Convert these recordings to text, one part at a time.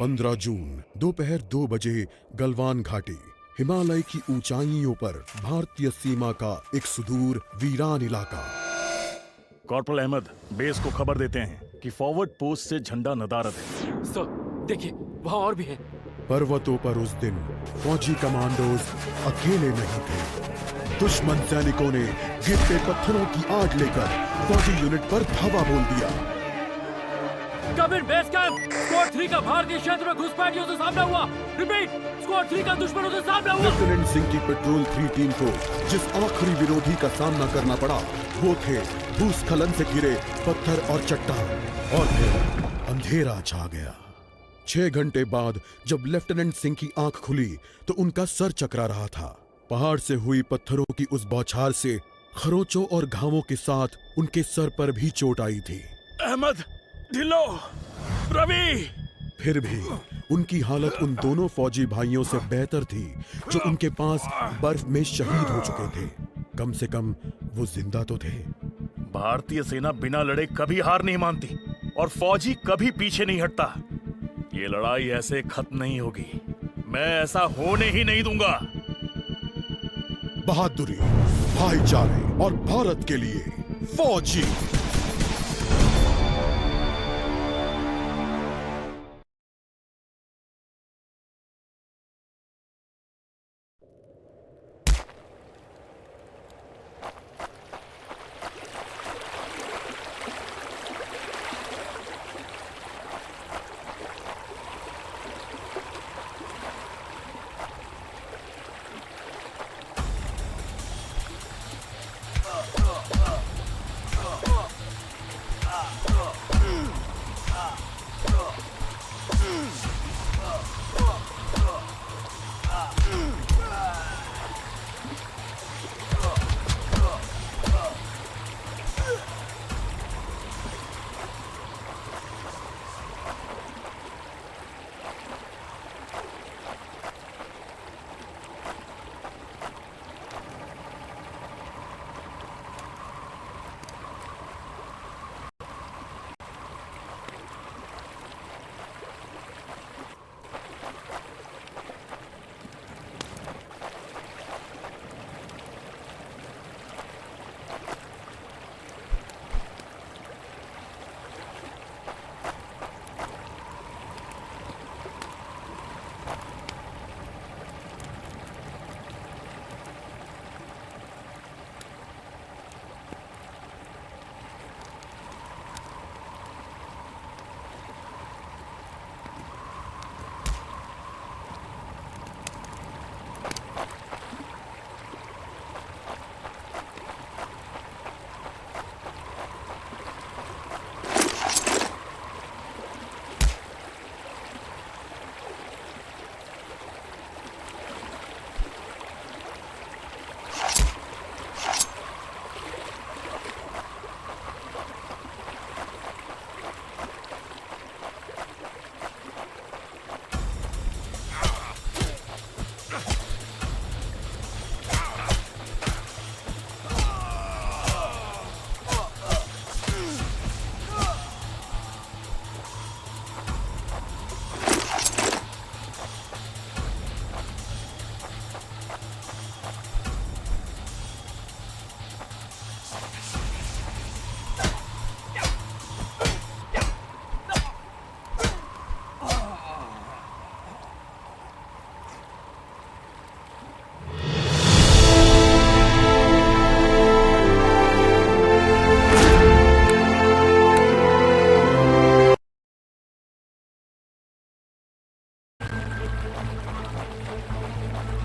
15 जून दोपहर 2 बजे गलवान घाटी, हिमालय की ऊंचाइयों पर भारतीय सीमा का एक सुदूर वीरान इलाका। कॉर्पोरल अहमद, बेस को खबर देते हैं कि फॉरवर्ड पोस्ट से झंडा नदारद है। सर देखिए, वहाँ और भी हैं। पर्वतों पर उस दिन फौजी कमांडोज अकेले नहीं थे। दुश्मन सैनिकों ने गिरते पत्थरों की आड़ लेकर फौजी यूनिट पर धावा बोल दिया। कम इन बेस कैंप, स्क्वाड 3 का भारतीय क्षेत्र में घुसपैठियों से सामना हुआ। रिपीट, स्क्वाड 3 का दुश्मनों से सामना हुआ। लेफ्टिनेंट सिंह की पेट्रोल 3 टीम को जिस आखिरी विरोधी का सामना करना पड़ा वो थे भूस्खलन से घिरे पत्थर और चट्टान। और फिर अंधेरा छा गया। 6 घंटे बाद जब लेफ्टिनेंट सिंह की आंख खुली तो उनका सर चकरा रहा था। पहाड़ से हुई पत्थरों की उस बौछार से खरोंचों और घावों के साथ उनके सर पर भी चोट आई थी। अहमद, ढिल्लो, रवि। फिर भी उनकी हालत उन दोनों फौजी भाइयों से बेहतर थी जो उनके पास बर्फ में शहीद हो चुके थे। कम से कम वो जिंदा तो थे। भारतीय सेना बिना लड़े कभी हार नहीं मानती और फौजी कभी पीछे नहीं हटता। ये लड़ाई ऐसे खत्म नहीं होगी। मैं ऐसा होने ही नहीं दूंगा। बहादुरी, भाईचारे और भारत के लिए फौजी।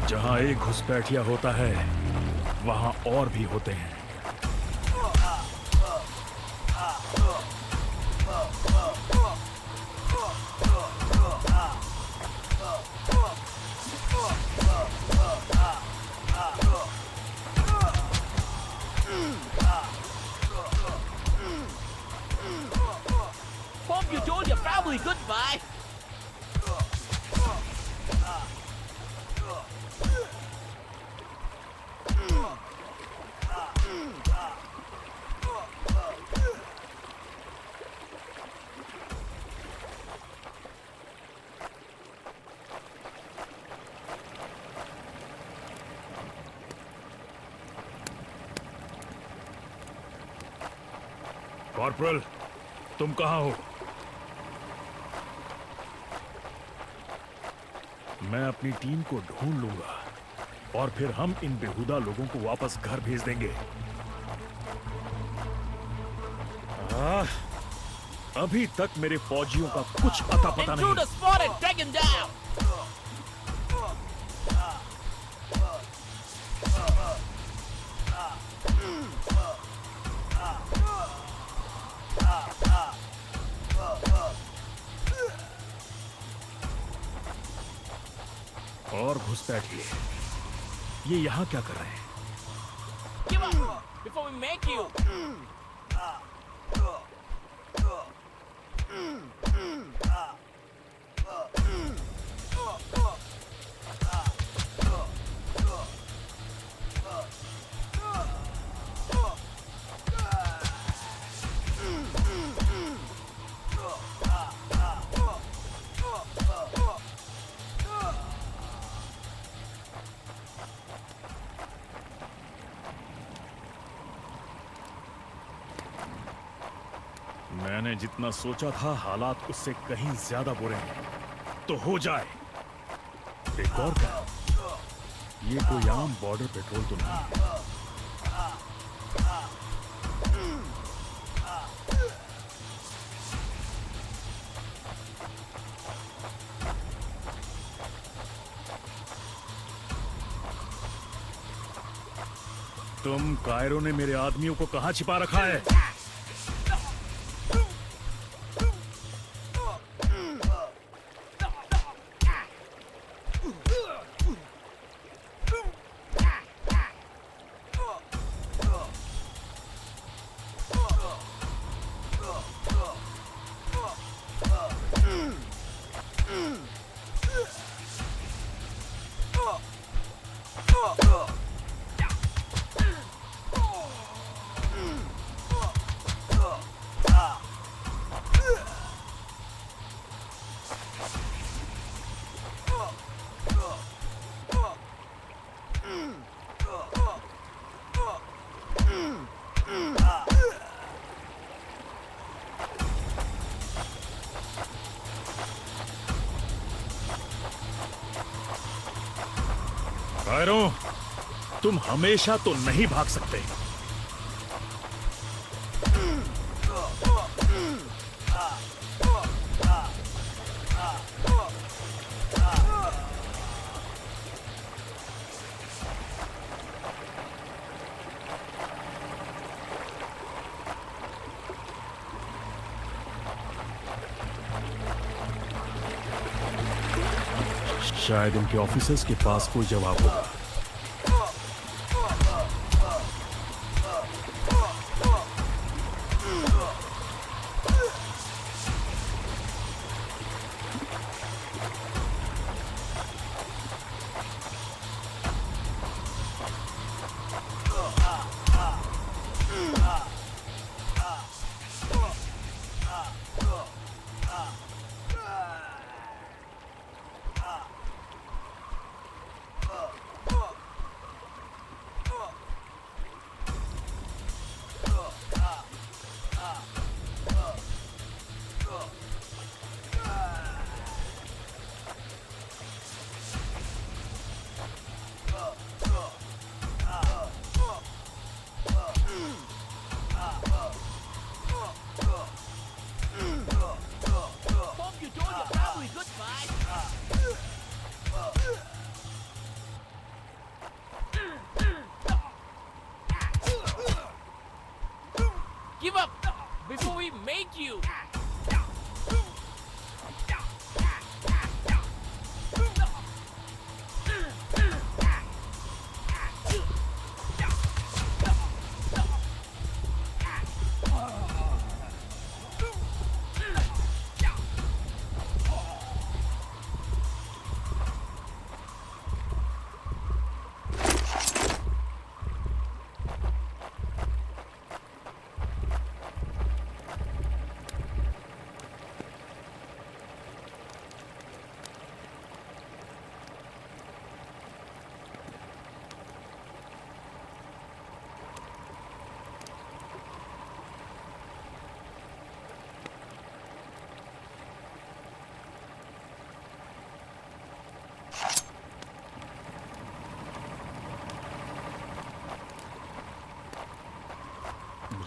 जहां एक घुसपैठिया होता है वहां और भी होते हैं। Hope you told your family goodbye. Corporal, तुम कहां हो? मैं अपनी टीम को ढूंढ लूंगा और फिर हम इन बेहुदा लोगों को वापस घर भेज देंगे। अभी तक मेरे फौजियों का कुछ अता पता नहीं। Intruder spotted! Take him down! और घुसपैठिए, ये यहां क्या कर रहे हैं? Give up before we make you! मैंने जितना सोचा था हालात उससे कहीं ज्यादा बुरे हैं। तो हो जाए। एक और क्या? ये कोई आम बॉर्डर पेट्रोल तो नहीं। तुम कायरो ने मेरे आदमियों को कहां छिपा रखा है? कायरो, तुम हमेशा तो नहीं भाग सकते। शायद इनके ऑफिसर्स के पास कोई जवाब होगा।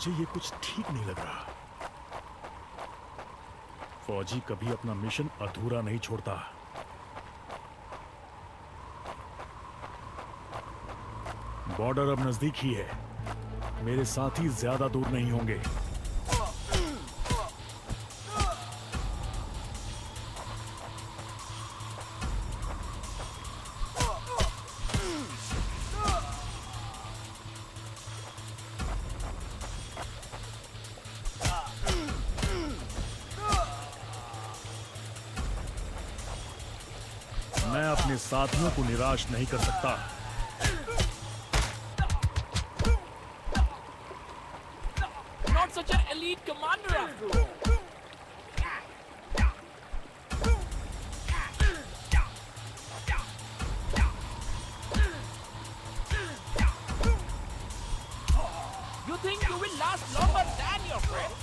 मुझे ये कुछ ठीक नहीं लग रहा। फौजी कभी अपना मिशन अधूरा नहीं छोड़ता। बॉर्डर अब नजदीक ही है। मेरे साथी ज्यादा दूर नहीं होंगे। मैं अपने साथियों को निराश नहीं कर सकता। Not such an elite commander after all. You think you will last longer than your friends?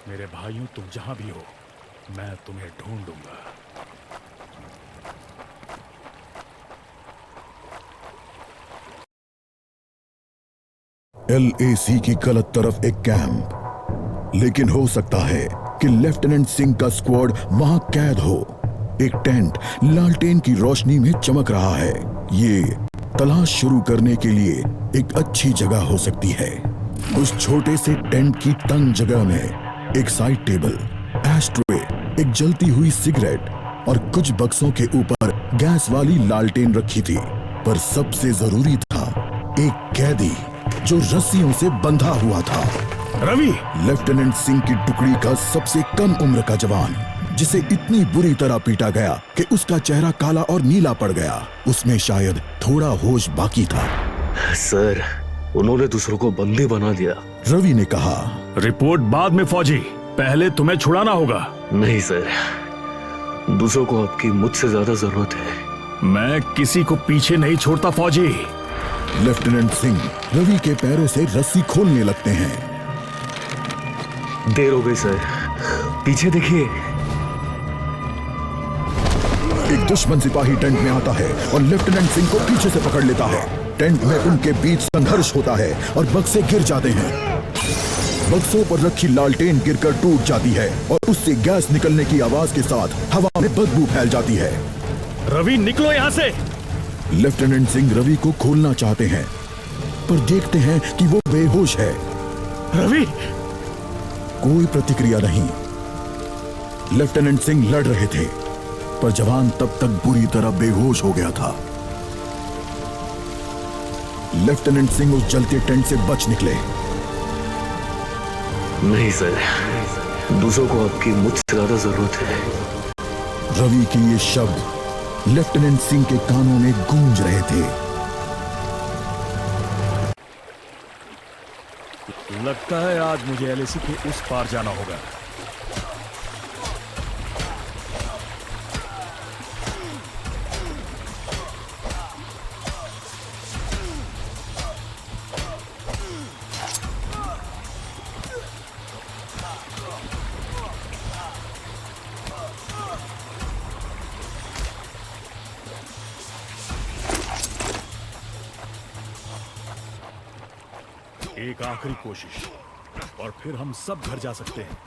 मेरे भाइयों, तुम जहां भी हो, मैं तुम्हें ढूंढूंगा। LAC की गलत तरफ एक कैंप, लेकिन हो सकता है कि लेफ्टिनेंट सिंह का स्क्वाड वहां कैद हो। एक टेंट लालटेन की रोशनी में चमक रहा है। ये तलाश शुरू करने के लिए एक अच्छी जगह हो सकती है। उस छोटे से टेंट की तंग जगह में एक साइड टेबल, एस्ट्रे, एक जलती हुई सिगरेट और कुछ बक्सों के ऊपर गैस वाली लालटेन रखी थी। पर सबसे जरूरी था एक कैदी जो रस्सियों से बंधा हुआ था। रवि! लेफ्टिनेंट सिंह की टुकड़ी का सबसे कम उम्र का जवान, जिसे इतनी बुरी तरह पीटा गया कि उसका चेहरा काला और नीला पड़ गया। उसमें शायद थोड़ा होश बाकी था। सर, उन्होंने दूसरों को बंदी बना दिया। रवि ने कहा। रिपोर्ट बाद में फौजी, पहले तुम्हें छुड़ाना होगा। नहीं सर, दूसरों को आपकी मुझसे ज्यादा जरूरत है। मैं किसी को पीछे नहीं छोड़ता फौजी। लेफ्टिनेंट सिंह रवि के पैरों से रस्सी खोलने लगते हैं। देर हो गई सर, पीछे देखिए। एक दुश्मन सिपाही टेंट में आता है और लेफ्टिनेंट सिंह को पीछे से पकड़ लेता है। टेंट में उनके बीच संघर्ष होता है और बक्से गिर जाते हैं। बक्सों पर रखी लालटेन गिरकर टूट जाती है और उससे गैस निकलने की आवाज के साथ हवा में बदबू फैल जाती है। रवि, निकलो यहाँ से। लेफ्टिनेंट सिंह रवि को खोलना चाहते हैं, पर देखते हैं कि वो बेहोश है। रवि! कोई प्रतिक्रिया नहीं। लेफ्टिनेंट सिंह लड़ रहे थे, पर जवान तब तक बुरी तरह बेहोश हो गया था। लेफ्टिनेंट सिंह उस जलते टेंट से बच निकले। नहीं सर, दूसरों को आपकी मुझसे ज्यादा जरूरत है। रवि के ये शब्द लेफ्टिनेंट सिंह के कानों में गूंज रहे थे। लगता है आज मुझे LAC के उस पार जाना होगा। एक आखिरी कोशिश और फिर हम सब घर जा सकते हैं।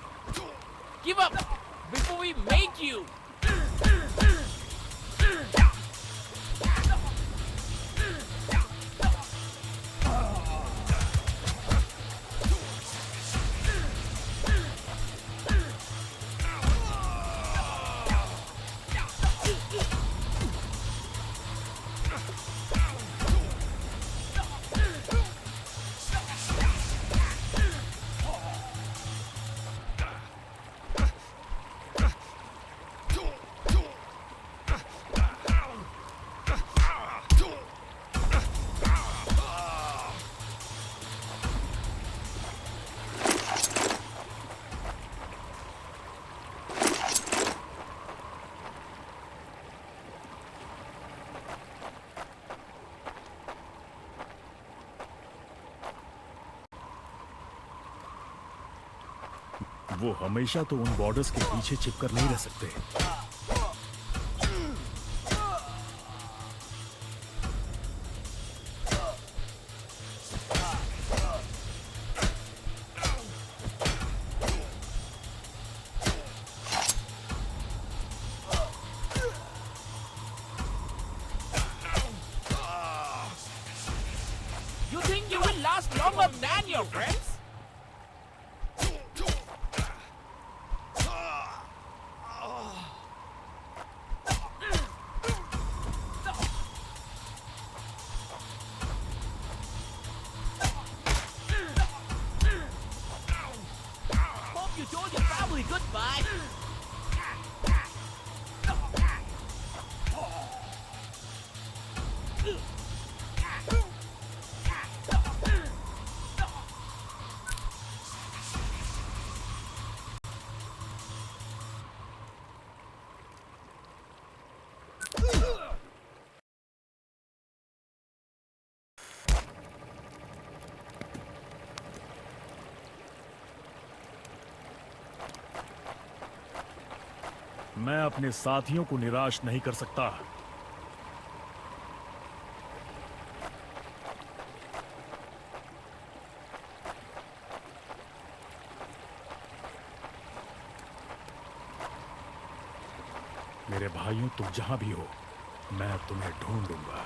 Give up before we make you. वो हमेशा तो उन बॉर्डर्स के पीछे छिपकर नहीं रह सकते। You think you will last longer than your friends? Hope you told your family goodbye. मैं अपने साथियों को निराश नहीं कर सकता। मेरे भाइयों, तुम जहां भी हो, मैं तुम्हें ढूंढूंगा।